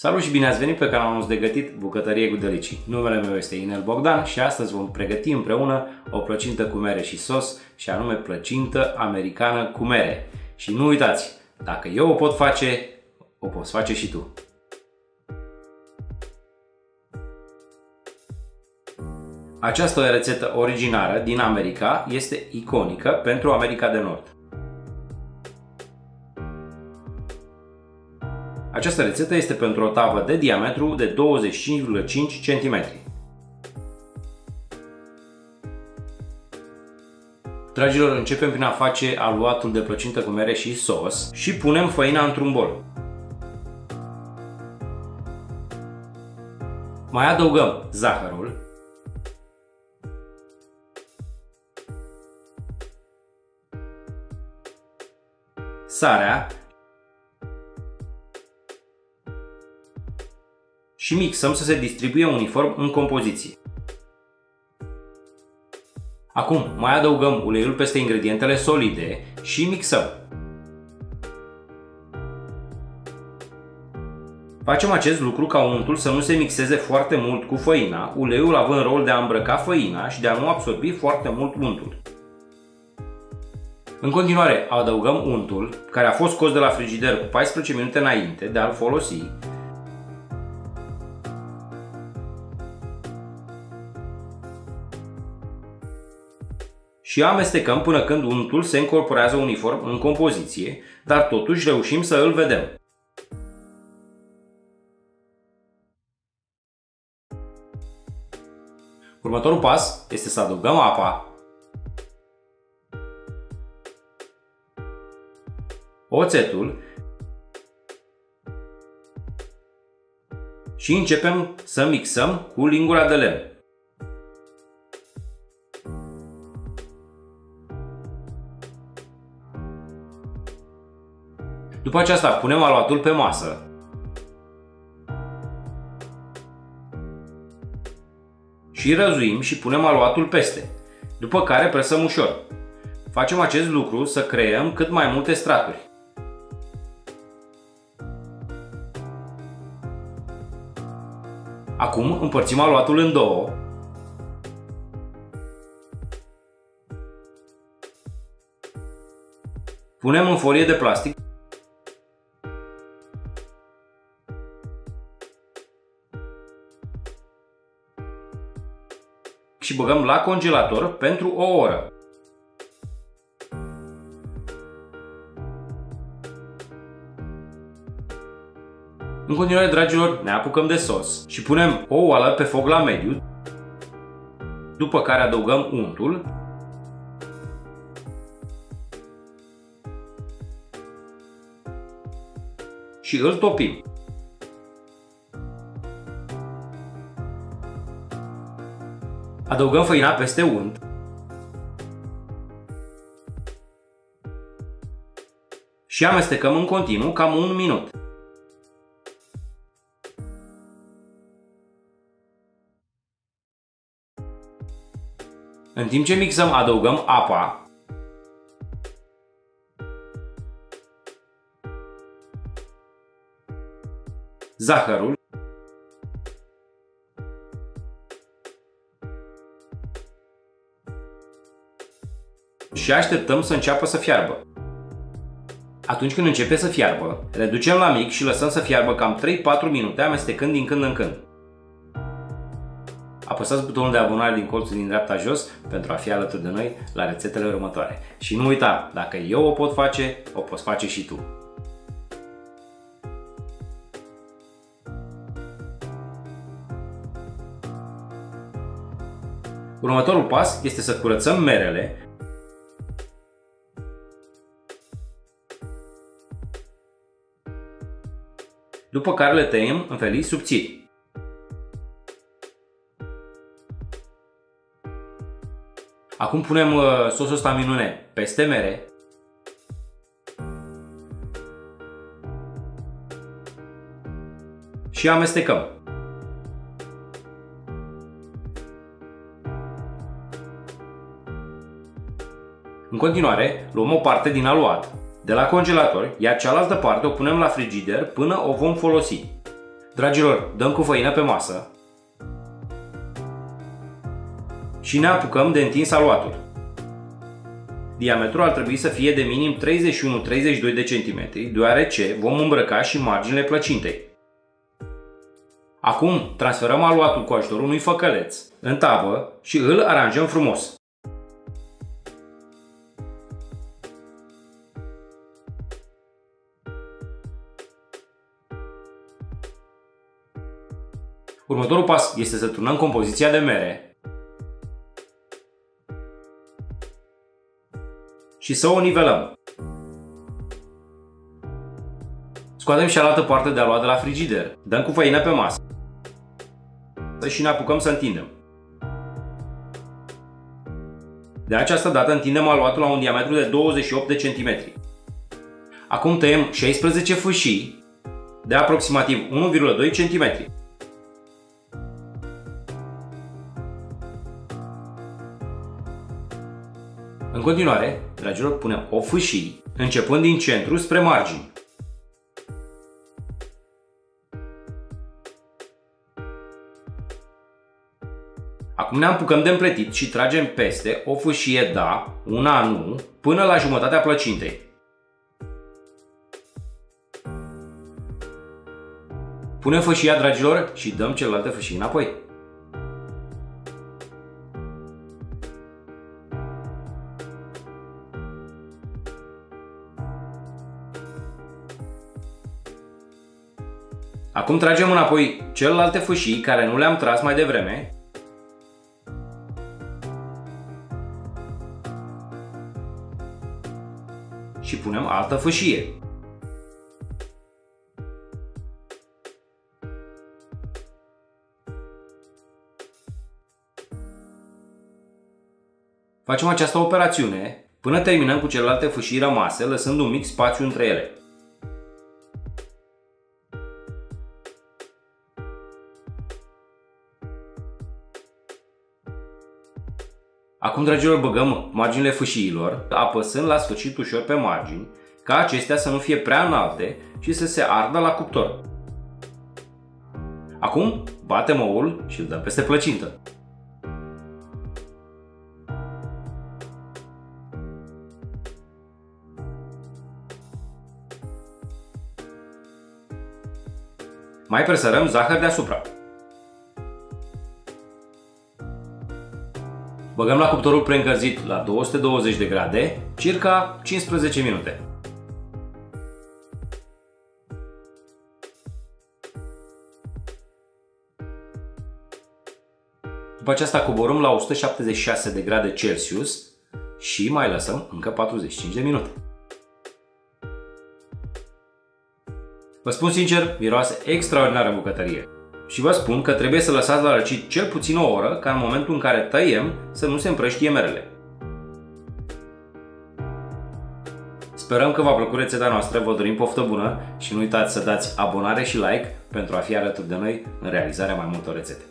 Salut și bine ați venit pe canalul nostru de gătit Bucătărie cu Delicii. Numele meu este Inel Bogdan și astăzi vom pregăti împreună o plăcintă cu mere și sos, și anume plăcintă americană cu mere. Și nu uitați, dacă eu o pot face, o poți face și tu. Această rețetă originară din America este iconică pentru America de Nord. Această rețetă este pentru o tavă de diametru de 25,5 cm. Dragilor, începem prin a face aluatul de plăcintă cu mere și sos și punem făina într-un bol. Mai adăugăm zahărul, sarea și mixăm să se distribuie uniform în compoziție. Acum mai adăugăm uleiul peste ingredientele solide și mixăm. Facem acest lucru ca untul să nu se mixeze foarte mult cu făina, uleiul având rol de a îmbrăca făina și de a nu absorbi foarte mult untul. În continuare adăugăm untul, care a fost scos de la frigider cu 14 minute înainte de a-l folosi. Și amestecăm până când untul se încorporează uniform în compoziție, dar totuși reușim să îl vedem. Următorul pas este să adăugăm apa, oțetul și începem să mixăm cu lingura de lemn. După aceasta punem aluatul pe masă și răzuim și punem aluatul peste, după care presăm ușor. Facem acest lucru să creăm cât mai multe straturi. Acum împărțim aluatul în două punem în folie de plastic și băgăm la congelator pentru o oră. În continuare, dragilor, ne apucăm de sos și punem o oală pe foc la mediu, după care adăugăm untul și îl topim. Adăugăm făina peste unt și amestecăm în continuu cam un minut. În timp ce mixăm, adăugăm apa, zahărul și așteptăm să înceapă să fiarbă. Atunci când începe să fiarbă, reducem la mic și lăsăm să fiarbă cam 3-4 minute, amestecând din când în când. Apăsați butonul de abonare din colțul din dreapta jos pentru a fi alături de noi la rețetele următoare. Și nu uita, dacă eu o pot face, o poți face și tu. Următorul pas este să curățăm merele după care le tăiem în felii subțiri. Acum punem sosul ăsta minune peste mere și amestecăm. În continuare, luăm o parte din aluat de la congelator, iar cealaltă parte o punem la frigider până o vom folosi. Dragilor, dăm cu făină pe masă și ne apucăm de întins aluatul. Diametrul ar trebui să fie de minim 31-32 de centimetri, deoarece vom îmbrăca și marginile plăcintei. Acum transferăm aluatul cu ajutorul unui făcăleț în tavă și îl aranjăm frumos. Următorul pas este să turnăm compoziția de mere și să o nivelăm. Scoatem și cealaltă parte de aluat de la frigider, dăm cu făină pe masă și ne apucăm să întindem. De această dată întindem aluatul la un diametru de 28 de centimetri. Acum tăiem 16 fâșii de aproximativ 1,2 cm. În continuare, dragilor, punem 8 fâșii, începând din centru spre margini. Acum ne apucăm de împletit și tragem peste o fâșie da, una nu, până la jumătatea plăcintei. Punem fâșia, dragilor, și dăm celelalte fâșii înapoi. Acum tragem înapoi celelalte fâșii care nu le-am tras mai devreme și punem altă fâșie. Facem această operațiune până terminăm cu celelalte fâșii rămase, lăsând un mic spațiu între ele. Acum, dragilor, băgăm marginile fâșiilor, apăsând la sfârșit ușor pe margini, ca acestea să nu fie prea înalte și să se ardă la cuptor. Acum, batem oul și îl dăm peste plăcintă. Mai presărăm zahăr deasupra. Băgăm la cuptorul preîncălzit la 220 de grade, circa 15 minute. După aceasta coborâm la 176 de grade Celsius și mai lăsăm încă 45 de minute. Vă spun sincer, miroase extraordinar în bucătărie. Și vă spun că trebuie să lăsați la răcit cel puțin o oră, ca în momentul în care tăiem să nu se împrăștie merele. Sperăm că v-a plăcut rețeta noastră, vă dorim poftă bună și nu uitați să dați abonare și like pentru a fi alături de noi în realizarea mai multor rețete.